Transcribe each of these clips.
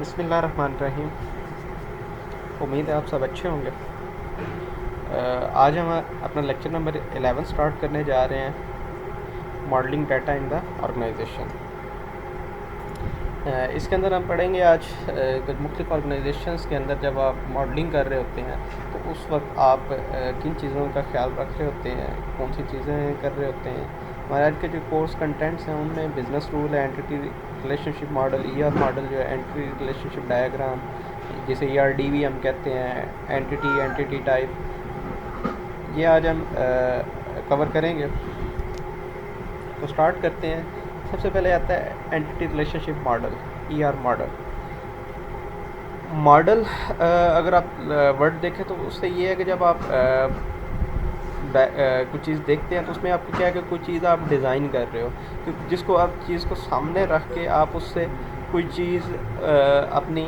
बिस्मिल्लाहिर्रहमानिर्रहीम। उम्मीद है आप सब अच्छे होंगे। आज हम अपना लेक्चर नंबर 11 स्टार्ट करने जा रहे हैं, modelling data in the organisation. इसके अंदर हम पढ़ेंगे आज कुछ मुख्तलिफ ऑर्गेनाइजेशंस के अंदर जब आप मॉडलिंग कर रहे होते हैं तो उस वक्त आप किन चीज़ों का ख्याल रख रहे होते हैं, कौन सी चीज़ें कर रहे होते हैं। हमारे आज के जो कोर्स कंटेंट्स हैं उनमें बिज़नेस रूल है, entity relationship model, ER model जो है, एंटिटी रिलेशनशिप डायग्राम जिसे ईआरडीवी हम कहते हैं, एंटिटी टाइप, ये आज हम कवर करेंगे। तो स्टार्ट करते हैं। सबसे पहले आता है entity relationship model, ER model. अगर आप वर्ड देखें तो उससे ये है कि जब आप कुछ चीज़ देखते हैं तो उसमें आपको क्या है कि कोई चीज़ आप डिज़ाइन कर रहे हो, कि जिसको आप चीज़ को सामने रख के आप उससे कोई चीज़ अपनी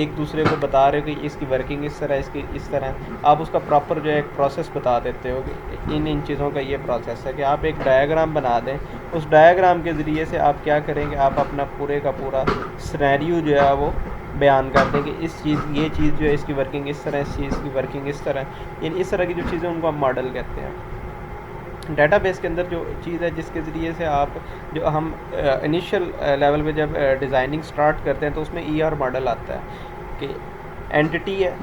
एक दूसरे को बता रहे हो कि इसकी वर्किंग इस तरह, इसकी इस तरह, आप उसका प्रॉपर जो है एक प्रोसेस बता देते हो कि इन चीज़ों का ये प्रोसेस है। कि आप एक डायग्राम बना दें, उस डायग्राम के ज़रिए से आप क्या करेंगे, आप अपना पूरे का पूरा सिनेरियो जो है वो बयान कर दें कि ये चीज़ जो है इसकी वर्किंग इस तरह, इस चीज़ की वर्किंग इस तरह, यानी इस तरह की जो चीज़ें उनको हम मॉडल कहते हैं। डाटाबेस के अंदर जो चीज़ है जिसके ज़रिए से आप जो हम इनिशियल लेवल पे जब डिज़ाइनिंग स्टार्ट करते हैं तो उसमें ईआर मॉडल आता है कि एंटिटी है।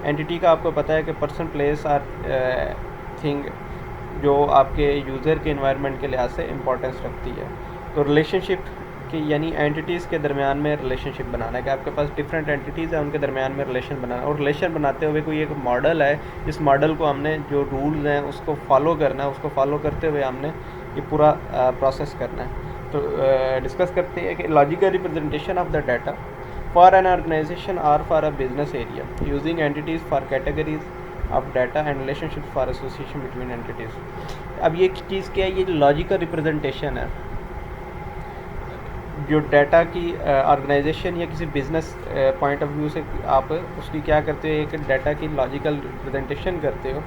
एंटिटी का आपको पता है कि पर्सन, प्लेस और थिंग जो आपके यूज़र के एनवायरनमेंट के लिहाज से इम्पोर्टेंस रखती है। तो रिलेशनशिप कि यानी एंटिटीज़ के दरमियान में रिलेशनशिप बनाना है कि आपके पास डिफरेंट एंटिटीज़ हैं, उनके दरमियान में रिलेशन बनाना, और रिलेशन बनाते हुए कोई एक मॉडल है, इस मॉडल को हमने जो रूल्स हैं उसको फॉलो करना है, उसको फॉलो करते हुए हमने ये पूरा प्रोसेस करना है। तो डिस्कस करते हैं कि logical representation of the data for an organization or for a business area using entities for categories of data and relationship for association between entities. अब ये चीज़ क्या है, ये लॉजिकल रिप्रेजेंटेशन है जो डाटा की ऑर्गेनाइजेशन या किसी बिज़नेस पॉइंट ऑफ व्यू से आप उसकी क्या करते हो, एक डाटा की लॉजिकल रिप्रेजेंटेशन करते हो।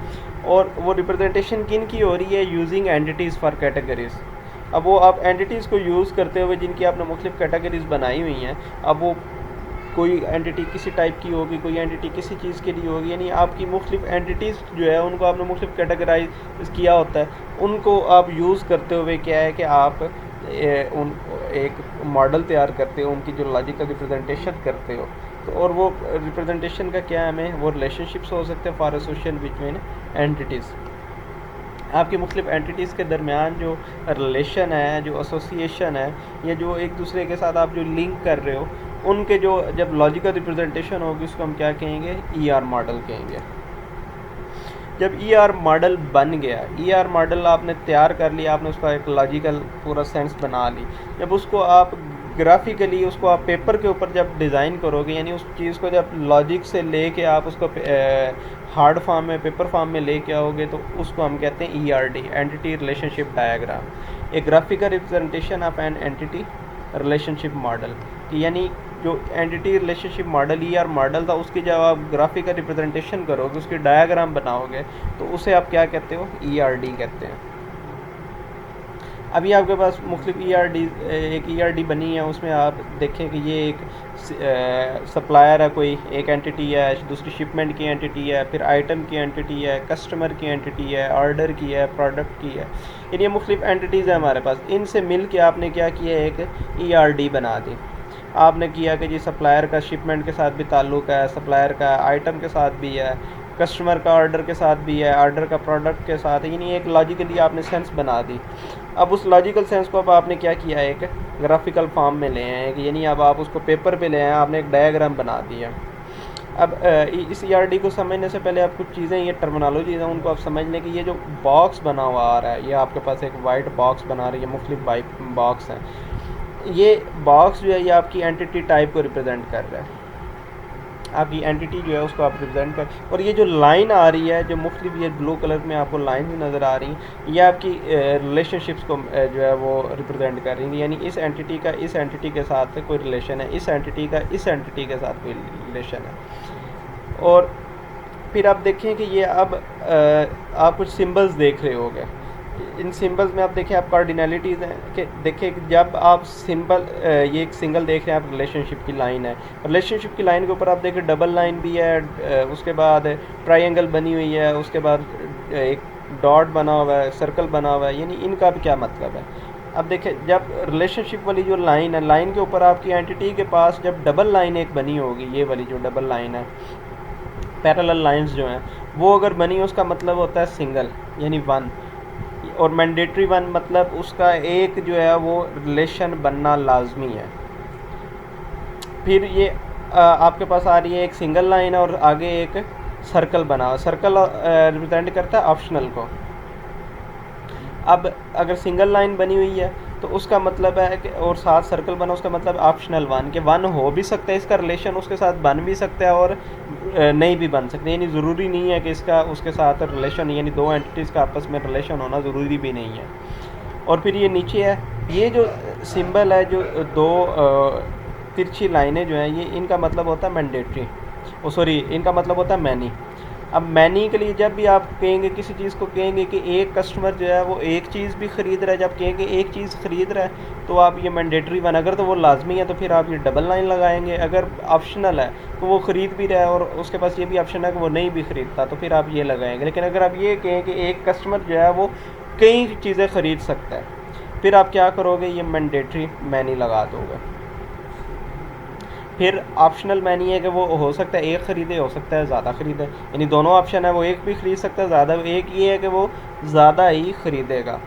और वो रिप्रेजेंटेशन किन की हो रही है, यूजिंग एंटिटीज़ फॉर कैटेगरीज़। अब वो आप एंटिटीज़ को यूज़ करते हुए जिनकी आपने मुख्तलिफ कैटेगरीज़ बनाई हुई हैं, अब वो कोई एंटिटी किसी टाइप की होगी, कोई एंटिटी किसी चीज़ के लिए होगी, यानी आपकी मुख्तलिफ एंटिटीज़ जो है उनको आपने मुख्तलिफ कैटेगराइज किया होता है। उनको आप यूज़ करते हुए क्या है कि आप उन एक मॉडल तैयार करते हो, उनकी जो लॉजिकल रिप्रेजेंटेशन करते हो। तो और वो रिप्रेजेंटेशन का क्या है, हमें वो रिलेशनशिप्स हो सकते हैं फॉर एसोसिएशन बिटवीन एंटिटीज़। आपकी मुख्तलिफ एंटिटीज़ के दरमियान जो रिलेशन है, जो एसोसिएशन है, या जो एक दूसरे के साथ आप जो लिंक कर रहे हो, उनके जो जब लॉजिकल रिप्रेजेंटेशन होगी उसको हम क्या कहेंगे, ईआर मॉडल कहेंगे। जब ईआर मॉडल बन गया, ईआर मॉडल आपने तैयार कर लिया, आपने उसका एक लॉजिकल पूरा सेंस बना ली, जब उसको आप ग्राफिकली उसको आप पेपर के ऊपर जब डिज़ाइन करोगे, यानी उस चीज़ को जब लॉजिक से लेके आप उसको हार्ड फॉर्म में, पेपर फॉर्म में लेके आओगे, तो उसको हम कहते हैं ERD, entity relationship diagram, A graphical representation of an entity relationship model. कि यानी जो entity relationship model, ER model था, उसकी जब आप ग्राफिकल रिप्रेजेंटेशन करोगे, उसकी डायग्राम बनाओगे, तो उसे आप क्या कहते हो, ईआरडी कहते हैं। अभी आपके पास मुख्तलिफ एक ईआरडी बनी है, उसमें आप देखें कि ये एक सप्लायर है, कोई एक एंटिटी है, दूसरी शिपमेंट की एंटिटी है, फिर आइटम की एंटिटी है, कस्टमर की एंटिटी है, ऑर्डर की है, प्रोडक्ट की है, यानी ये मुख्तलिफ एंटिटीज़ हैं हमारे पास। इनसे मिल के आपने क्या किया, एक ईआरडी बना दी। आपने किया कि जी सप्लायर का शिपमेंट के साथ भी ताल्लुक़ है, सप्लायर का आइटम के साथ भी है, कस्टमर का ऑर्डर के साथ भी है, ऑर्डर का प्रोडक्ट के साथ है, यानी एक लॉजिकली आपने सेंस बना दी। अब उस लॉजिकल सेंस को अब आपने क्या किया, एक ग्राफिकल फॉर्म में ले आए हैं, यानी अब आप उसको पेपर पे ले आए, आपने एक डायग्राम बना दिया। अब इस ईआरडी को समझने से पहले आप कुछ चीज़ें, ये टर्मिनोलॉजीज़ हैं, उनको आप समझ लें कि ये जो बॉक्स बना हुआ आ रहा है, ये आपके पास एक वाइट बॉक्स बना रही है, मुख्तलिफ बॉक्स हैं। ये बॉक्स जो है ये आपकी एंटिटी टाइप को रिप्रेजेंट कर रहा है, आपकी एंटिटी जो है उसको आप रिप्रेजेंट कर। और ये जो लाइन आ रही है, जो मुख्तलिफ ये ब्लू कलर में आपको लाइन नज़र आ रही हैं, ये आपकी रिलेशनशिप्स को जो है वो रिप्रेजेंट कर रही हैं, यानी इस एंटिटी का इस एंटिटी के साथ कोई रिलेशन है, इस एंटिटी का इस एंटिटी के साथ कोई रिलेशन है। और फिर आप देखें कि ये अब आप कुछ सिंबल्स देख रहे होगे, इन सिंबल्स में आप देखिए आप कार्डिनलिटीज़ हैं कि देखिए कि जब आप सिंबल ये एक सिंगल देख रहे हैं आप, रिलेशनशिप की लाइन है, रिलेशनशिप की लाइन के ऊपर आप देखिए डबल लाइन भी है, उसके बाद ट्रायंगल बनी हुई है, उसके बाद एक डॉट बना हुआ है, सर्कल बना हुआ है, यानी इनका भी क्या मतलब है। अब देखिए जब रिलेशनशिप वाली जो लाइन है, लाइन के ऊपर आपकी एंटिटी के पास जब डबल लाइन एक बनी होगी, ये वाली जो डबल लाइन है, पैरेलल लाइंस जो हैं वो अगर बनी, उसका मतलब होता है सिंगल यानी वन, और मैंडेटरी वन मतलब उसका एक जो है वो रिलेशन बनना लाजमी है। फिर ये आपके पास आ रही है एक सिंगल लाइन और आगे एक सर्कल बना हुआ, सर्कल रिप्रेजेंट करता है ऑप्शनल को। अब अगर सिंगल लाइन बनी हुई है तो उसका मतलब है कि, और साथ सर्कल बना, उसका मतलब ऑप्शनल वन, कि वन हो भी सकता है, इसका रिलेशन उसके साथ बन भी सकता है और नहीं भी बन सकते, यानी ज़रूरी नहीं है कि इसका उसके साथ रिलेशन, यानी दो एंटिटीज़ का आपस में रिलेशन होना ज़रूरी भी नहीं है। और फिर ये नीचे है, ये जो सिंबल है, जो दो तिरछी लाइनें जो हैं, ये इनका मतलब होता है मैंडेटरी, सॉरी इनका मतलब होता है मैनी। अब मैनी के लिए जब भी आप कहेंगे, किसी चीज़ को कहेंगे कि एक कस्टमर जो है वो एक चीज़ भी ख़रीद रहा है, जब कहेंगे एक चीज़ ख़रीद रहा है तो आप ये मैंडेटरी वन, अगर तो वो लाजमी है तो फिर आप ये डबल लाइन लगाएंगे, अगर ऑप्शनल है तो वो ख़रीद भी रहा है और उसके पास ये भी ऑप्शन है कि वो नहीं भी ख़रीदता तो फिर आप ये लगाएंगे। लेकिन अगर आप ये कहें कि एक कस्टमर जो है वो कई चीज़ें ख़रीद सकता है, फिर आप क्या करोगे, ये मैंडेटरी मैनी लगा दोगे। फिर ऑप्शनल मैनी है कि वो हो सकता है एक ख़रीदे, हो सकता है ज़्यादा ख़रीदे, यानी दोनों ऑप्शन है, वो एक भी ख़रीद सकता है ज़्यादा, एक ये है कि वो ज़्यादा ही ख़रीदेगा।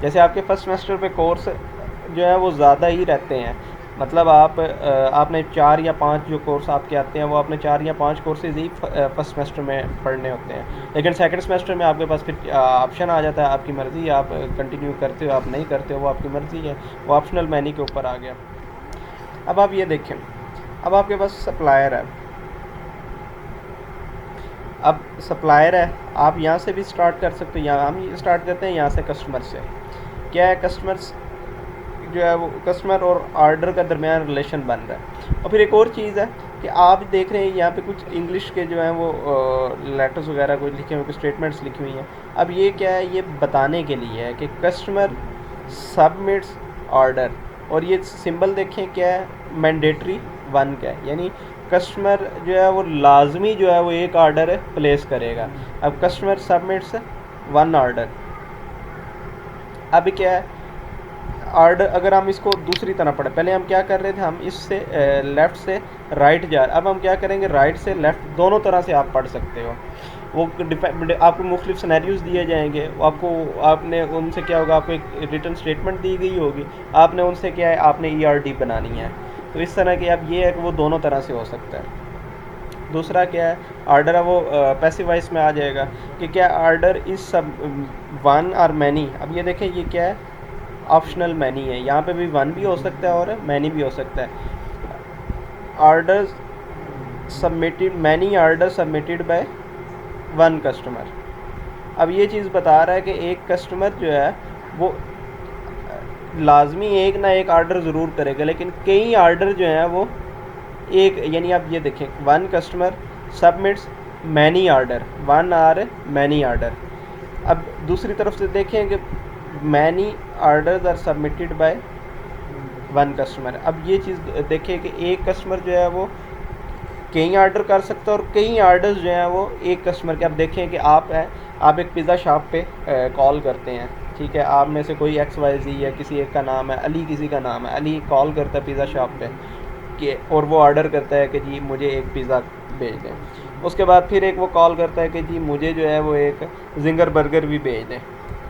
जैसे आपके फर्स्ट सेमेस्टर पे कोर्स जो है वो ज़्यादा ही रहते हैं, मतलब आपने 4 या 5 जो कोर्स आपके आते हैं वो आपने 4 या 5 कोर्सेज ही फर्स्ट सेमेस्टर में पढ़ने होते हैं। लेकिन सेकंड सेमेस्टर में आपके पास फिर ऑप्शन आ जाता है, आपकी मर्ज़ी, आप कंटिन्यू करते हो आप नहीं करते हो, वो आपकी मर्ज़ी है, वो ऑप्शनल मैनी के ऊपर आ गया। अब आप ये देखें, अब आपके पास सप्लायर है, अब सप्लायर है, आप यहाँ से भी स्टार्ट कर सकते हो, यहाँ हम स्टार्ट करते हैं यहाँ से कस्टमर से। क्या है, कस्टमर्स जो है वो कस्टमर और ऑर्डर का दरमियान रिलेशन बन रहा है। और फिर एक और चीज़ है कि आप देख रहे हैं यहाँ पे कुछ इंग्लिश के जो हैं वो लेटर्स वगैरह कुछ लिखे हुए, कुछ स्टेटमेंट्स लिखी हुई हैं। अब ये क्या है, ये बताने के लिए है कि कस्टमर सबमिट्स ऑर्डर, और ये सिंबल देखें क्या है, मैंडेटरी वन का है, यानी कस्टमर जो है वो लाजमी जो है वो एक ऑर्डर प्लेस करेगा। अब कस्टमर सबमिट्स वन ऑर्डर, अब क्या है ऑर्डर, अगर हम इसको दूसरी तरह पढ़ें, पहले हम क्या कर रहे थे, हम इससे लेफ़्ट से राइट जा रहे, अब हम क्या करेंगे, राइट से लेफ़्ट, दोनों तरह से आप पढ़ सकते हो। वो आपको मुख्तलिफ सिनेरियोज़ दिए जाएंगे, आपने उनसे क्या होगा, आपको एक रिटन स्टेटमेंट दी गई होगी, आपने उनसे क्या है, आपने ERD बनानी है। तो इस तरह के अब ये है कि वो दोनों तरह से हो सकता है। दूसरा क्या है, ऑर्डर है वो पैसिव वॉइस में आ जाएगा कि क्या ऑर्डर इज सब वन और मैनी। अब ये देखें ये क्या है, ऑप्शनल मैनी है, यहाँ पे भी वन भी हो सकता है और मैनी भी हो सकता है। Order submitted, many order submitted by one customer. अब ये चीज़ बता रहा है कि एक कस्टमर जो है वो लाजमी एक ना एक ऑर्डर ज़रूर करेगा, लेकिन कई ऑर्डर जो हैं वो एक, यानी आप ये देखें, one customer submits many order, one are many order. अब दूसरी तरफ से देखें कि many orders are submitted by one customer. अब ये चीज़ देखें कि एक कस्टमर जो है वो कई ऑर्डर कर सकता है और कई ऑर्डर्स जो हैं वो एक कस्टमर के। आप देखें कि आप एक पिज़्ज़ा शॉप पे कॉल करते हैं, ठीक है, आप में से कोई XYZ या किसी एक का नाम है अली, किसी का नाम है अली, कॉल करता है पिज़्ज़ा शॉप पे कि, और वो ऑर्डर करता है कि जी मुझे एक पिज़्ज़ा भेज दें। उसके बाद फिर एक वो कॉल करता है कि जी मुझे जो है वो एक जिंगर बर्गर भी भेज दें।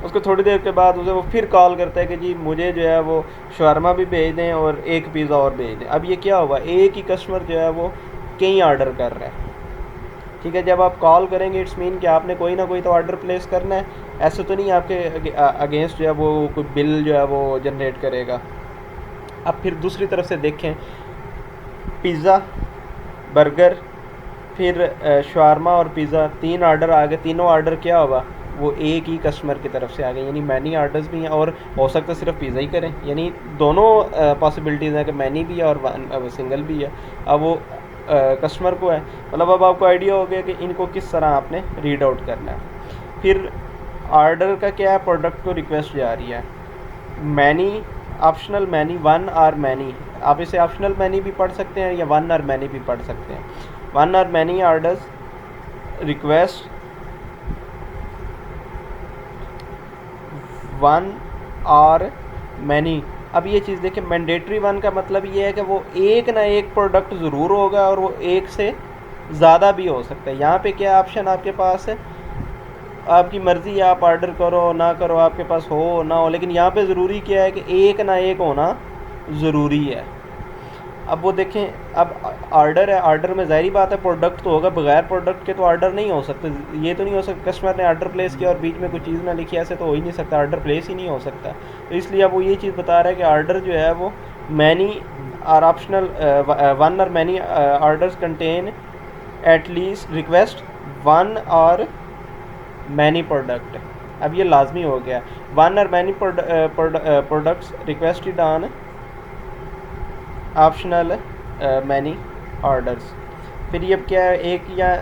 उसको थोड़ी देर के बाद उसे वो फिर कॉल करता है कि जी मुझे जो है वो शवारमा भी भेज दें और एक पिज़्ज़ा और भेज दें। अब ये क्या हुआ, एक ही कस्टमर जो है वो कई ऑर्डर कर रहा है, ठीक है। जब आप कॉल करेंगे इट्स मीन कि आपने कोई ना कोई तो ऑर्डर प्लेस करना है, ऐसे तो नहीं आपके अगेंस्ट जो है वो कोई बिल जो है वो जनरेट करेगा। अब फिर दूसरी तरफ से देखें, पिज़्ज़ा, बर्गर, फिर शवारमा और पिज़्ज़ा, 3 ऑर्डर आ गए, तीनों ऑर्डर क्या हुआ, वो एक ही कस्टमर की तरफ से आ गए, यानी मैनी ऑर्डर्स भी हैं और हो सकता है सिर्फ पिज़्ज़ा ही करें, यानी दोनों पॉसिबिलिटीज़ हैं कि मैनी भी है और सिंगल भी है। अब वो कस्टमर को है, मतलब अब आपको आइडिया हो गया कि इनको किस तरह आपने रीड आउट करना है। फिर ऑर्डर का क्या है, प्रोडक्ट को रिक्वेस्ट जा रही है। मैनी, ऑप्शनल मैनी, वन और मैनी, आप इसे ऑप्शनल मैनी भी पढ़ सकते हैं या वन और मैनी भी पढ़ सकते हैं। वन और मैनी ऑर्डर्स रिक्वेस्ट वन और मैनी। अब ये चीज़ देखिए, मैंडेटरी वन का मतलब ये है कि वो एक ना एक प्रोडक्ट ज़रूर होगा और वो एक से ज़्यादा भी हो सकता है। यहाँ पे क्या ऑप्शन आपके पास है, आपकी मर्ज़ी, आप ऑर्डर करो ना करो, आपके पास हो ना हो, लेकिन यहाँ पे ज़रूरी क्या है कि एक ना एक होना ज़रूरी है। अब वो देखें, अब ऑर्डर है, ऑर्डर में ज़ाहिर बात है प्रोडक्ट तो होगा, बगैर प्रोडक्ट के तो ऑर्डर नहीं हो सकते। ये तो नहीं हो सकता कस्टमर ने ऑर्डर प्लेस किया और बीच में कोई चीज़ ना लिखी, ऐसे तो हो ही नहीं सकता, ऑर्डर प्लेस ही नहीं हो सकता। तो इसलिए अब वो ये चीज़ बता रहा है कि ऑर्डर जो है वो मैनी और ऑप्शनल, वन और many orders contain at least request one और मैनी प्रोडक्ट। अब ये लाजमी हो गया, वन और many products requested on optional many orders. फिर ये क्या है, एक या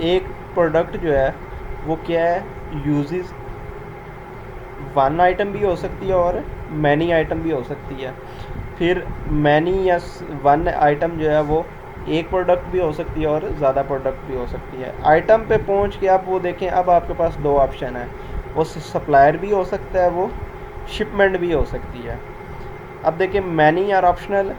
एक प्रोडक्ट जो है वो क्या है, यूजेस वन आइटम भी हो सकती है और मैनी आइटम भी हो सकती है। फिर मैनी या वन आइटम जो है वो एक प्रोडक्ट भी हो सकती है और ज़्यादा प्रोडक्ट भी हो सकती है। आइटम पे पहुंच के आप वो देखें, अब आपके पास दो ऑप्शन है, वो सप्लायर भी हो सकता है, वो शिपमेंट भी हो सकती है। अब देखिए मैनी और ऑप्शनल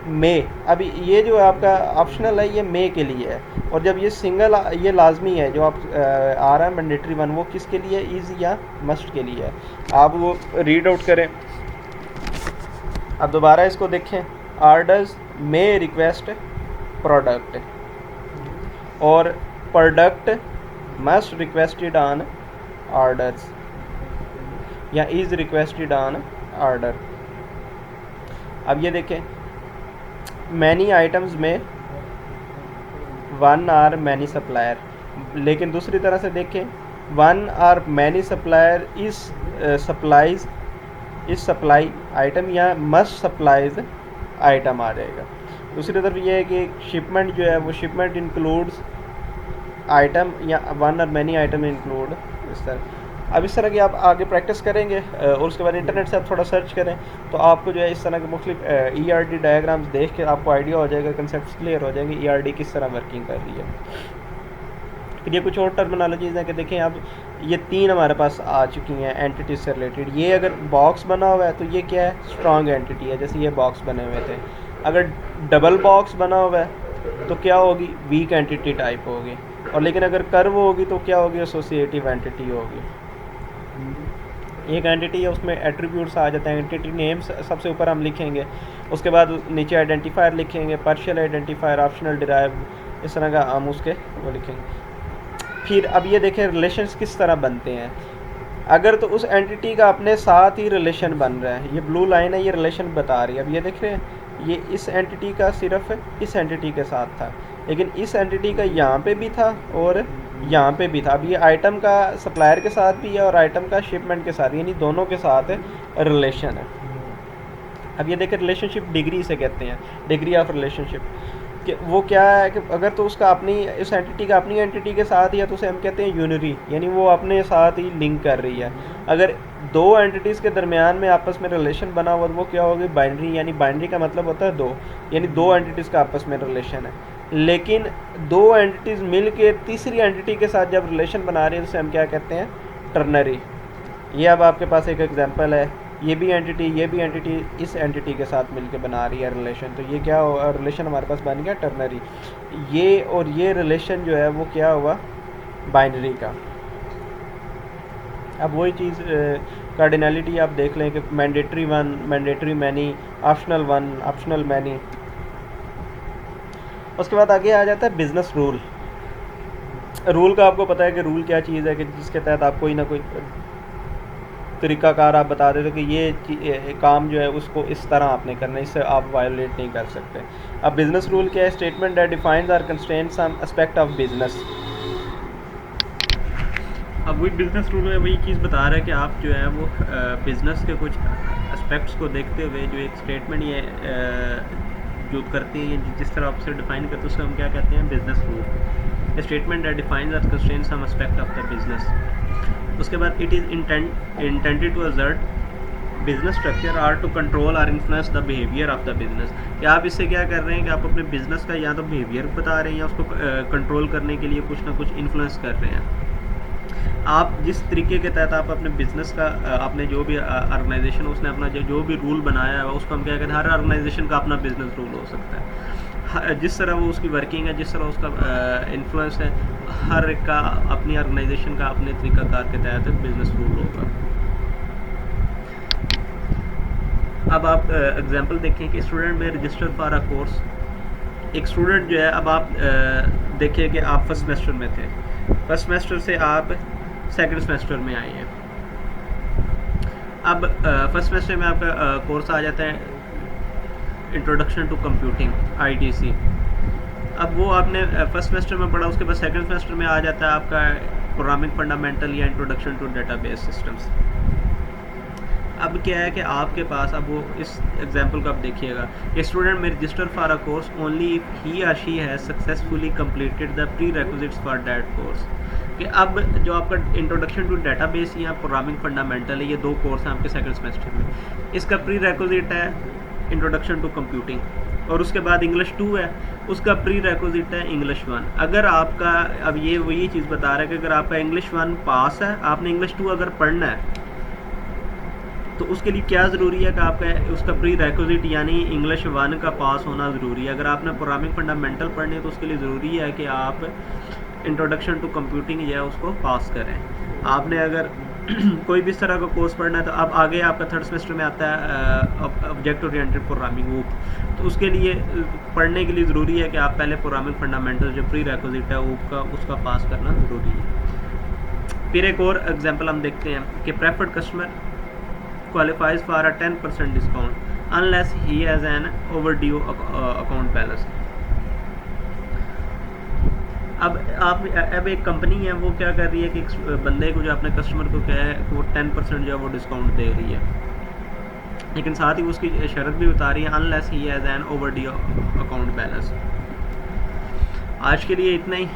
में, अभी ये जो आपका ऑप्शनल है ये मे के लिए है, और जब ये सिंगल, ये लाजमी है जो आप आ रहा है मैंडेटरी वन, वो किसके लिए, इज़ या मस्ट के लिए है। आप वो रीड आउट करें। अब दोबारा इसको देखें, ऑर्डर्स मे रिक्वेस्ट प्रोडक्ट और product must requested on orders या इज़ रिक्वेस्टेड ऑन ऑर्डर। अब ये देखें, मैनी आइटम्स में वन आर मैनी सप्लायर, लेकिन दूसरी तरह से देखें, वन आर मैनी सप्लायर इस सप्लाईज, इस सप्लाई आइटम या मस्ट सप्लाइज आइटम आ जाएगा। दूसरी तरफ ये है कि शिपमेंट जो है वो शिपमेंट इंक्लूड्स आइटम या वन और मैनी आइटम इंक्लूड, इस तरह। अब इस तरह की आप आगे प्रैक्टिस करेंगे और उसके बाद इंटरनेट से आप थोड़ा सर्च करें तो आपको जो है इस तरह के मुख्तलिफ ERD डायग्राम्स देख के आपको आइडिया हो जाएगा, कंसेप्ट क्लियर हो जाएंगे ERD किस तरह वर्किंग कर रही है। फिर ये कुछ और टर्मिनोलॉजीज़ हैं कि देखें, अब ये तीन हमारे पास आ चुकी हैं एंटिटी से रिलेटेड। ये अगर बॉक्स बना हुआ है तो ये क्या है, स्ट्रॉन्ग एंटिटी है, जैसे ये बॉक्स बने हुए थे। अगर डबल बॉक्स बना हुआ है तो क्या होगी, वीक एंटिटी टाइप होगी, और लेकिन अगर कर्व होगी तो क्या होगी, एसोसिएटिव एंटिटी होगी। एक एंटिटी है, उसमें एट्रीब्यूट्स आ जाते हैं, एंटिटी नेम्स सबसे ऊपर हम लिखेंगे, उसके बाद नीचे आइडेंटिफायर लिखेंगे, पार्शियल आइडेंटिफायर, ऑप्शनल डिराइव, इस तरह का हम उसके वो लिखेंगे। फिर अब ये देखें रिलेशंस किस तरह बनते हैं। अगर तो उस एंटिटी का अपने साथ ही रिलेशन बन रहा है, ये ब्लू लाइन है, ये रिलेशन बता रही है। अब ये देख रहे हैं, ये इस एंटिटी का सिर्फ इस एंटिटी के साथ था, लेकिन इस एंटिटी का यहाँ पे भी था और यहाँ पे भी था। अब ये आइटम का सप्लायर के साथ भी है और आइटम का शिपमेंट के साथ, यानी दोनों के साथ रिलेशन है। अब ये देखें, रिलेशनशिप डिग्री से कहते हैं, डिग्री ऑफ रिलेशनशिप, कि वो क्या है कि अगर तो उसका अपनी, इस एंटिटी का अपनी एंटिटी के साथ ही है तो उसे हम कहते हैं यूनरी, यानी वो अपने साथ ही लिंक कर रही है। अगर दो एंटिटीज़ के दरमियान में आपस में रिलेशन बना हुआ तो वो क्या होगी, बाइनरी, यानी बाइनरी का मतलब होता है दो, यानी दो एंटिटीज़ का आपस में रिलेशन है। लेकिन दो एंटिटीज़ मिल के तीसरी एंटिटी के साथ जब रिलेशन बना रही है तो उसे हम क्या कहते हैं, टर्नरी। ये अब आपके पास एक एग्जांपल है, ये भी एंटिटी इस एंटिटी के साथ मिलके बना रही है रिलेशन, तो ये क्या हुआ, रिलेशन हमारे पास बन गया टर्नरी। ये और ये रिलेशन जो है वो क्या हुआ, बाइनरी का। अब वही चीज़ कार्डिनलिटी आप देख लें कि mandatory one, mandatory many, optional one, optional many. उसके बाद आगे आ जाता है बिज़नेस रूल। रूल का आपको पता है कि रूल क्या चीज़ है, कि जिसके तहत आप कोई ना कोई तरीक़ाकार आप बता देते कि ये काम जो है उसको इस तरह आपने करना है, इससे आप वायोलेट नहीं कर सकते। अब बिज़नेस रूल क्या है, statement that defines or constraint some aspect of business. अब वही बिज़नेस रूल में वही चीज़ बता रहा है कि आप जो है वो बिज़नेस के कुछ एस्पेक्ट्स को देखते हुए जो एक स्टेटमेंट ये जो करते हैं, जिस तरह आपसे डिफाइन करते हैं उसको हम क्या कहते हैं, business rule. Statement that defines or constraint some aspect of the business. उसके बाद it is intended to assert business structure or to control or influence the behaviour of the business. कि आप इससे क्या कर रहे हैं कि आप अपने बिजनेस का या तो बिहेवियर बता रहे हैं या उसको कंट्रोल करने के लिए कुछ ना कुछ इन्फ्लुएंस कर रहे हैं। आप जिस तरीके के तहत आप अपने बिजनेस का आपने जो भी ऑर्गेनाइजेशन उसने अपना जो भी रूल बनाया है उसको हम क्या कहते हैं, हर ऑर्गेनाइजेशन का अपना बिजनेस रूल हो सकता है। जिस तरह वो उसकी वर्किंग है, जिस तरह उसका इन्फ्लुएंस है, हर एक का अपनी ऑर्गेनाइजेशन का अपने तरीक़ाकार के तहत बिजनेस रूल होगा। अब आप एग्जांपल देखें कि student may register for a course. एक स्टूडेंट जो है, अब आप देखिए कि आप फर्स्ट सेमेस्टर में थे, फर्स्ट सेमेस्टर से आप सेकंड सेमेस्टर में आए हैं। अब फर्स्ट सेमेस्टर में आपका कोर्स आ जाता है इंट्रोडक्शन टू कंप्यूटिंग ITC। अब वो आपने फर्स्ट सेमेस्टर में पढ़ा, उसके बाद सेकंड सेमेस्टर में आ जाता है आपका प्रोग्रामिंग फंडामेंटल या इंट्रोडक्शन टू डेटाबेस सिस्टम्स। अब क्या है कि आपके पास, अब वो इस एग्जांपल को आप देखिएगा, a student may register for a course only if he or she has successfully completed the prerequisites for that course. कि अब जो आपका इंट्रोडक्शन टू डेटाबेस या प्रोग्रामिंग फंडामेंटल है, ये 2 कोर्स हैं आपके सेकंड सेमेस्टर में। इसका प्री रेक्विजिट है इंट्रोडक्शन टू कंप्यूटिंग, और उसके बाद इंग्लिश 2 है, उसका प्री रेक्विजिट है इंग्लिश 1। अगर आपका, अब ये वही चीज़ बता रहा है कि अगर आपका इंग्लिश 1 पास है, आपने इंग्लिश 2 अगर पढ़ना है तो उसके लिए क्या ज़रूरी है कि आपका उसका प्री रेक्विजिट यानी इंग्लिश 1 का पास होना ज़रूरी है। अगर आपने प्रोग्रामिंग फंडामेंटल पढ़नी है तो उसके लिए ज़रूरी है कि आप इंट्रोडक्शन टू कंप्यूटिंग जो है उसको पास करें। आपने अगर कोई भी इस तरह का कोर्स पढ़ना है तो अब आगे आपका थर्ड सेमेस्टर में आता है ऑब्जेक्ट ओरिएंटेड प्रोग्रामिंग ऊप, तो उसके लिए पढ़ने के लिए ज़रूरी है कि आप पहले प्रोग्रामिंग फंडामेंटल जो प्री रेक्विजिट है ऊप का, उसका पास करना ज़रूरी है। फिर एक और एग्जाम्पल हम देखते हैं कि preferred customer qualifies for a 10% discount unless he has an overdue account balance। अब एक कंपनी है, वो क्या कर रही है कि एक बंदे को, जो अपने कस्टमर को क्या है, वो 10% जो है वो डिस्काउंट दे रही है, लेकिन साथ ही उसकी शर्त भी बता रही है unless he has an overdue account balance। आज के लिए इतना ही।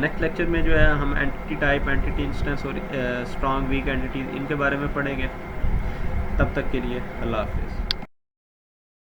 नेक्स्ट लेक्चर में जो है हम एंटिटी टाइप, एंटिटी इंस्टेंस और स्ट्रॉन्ग वीक एंटिटीज, इनके बारे में पढ़ेंगे। तब तक के लिए अल्लाह हाफिज़।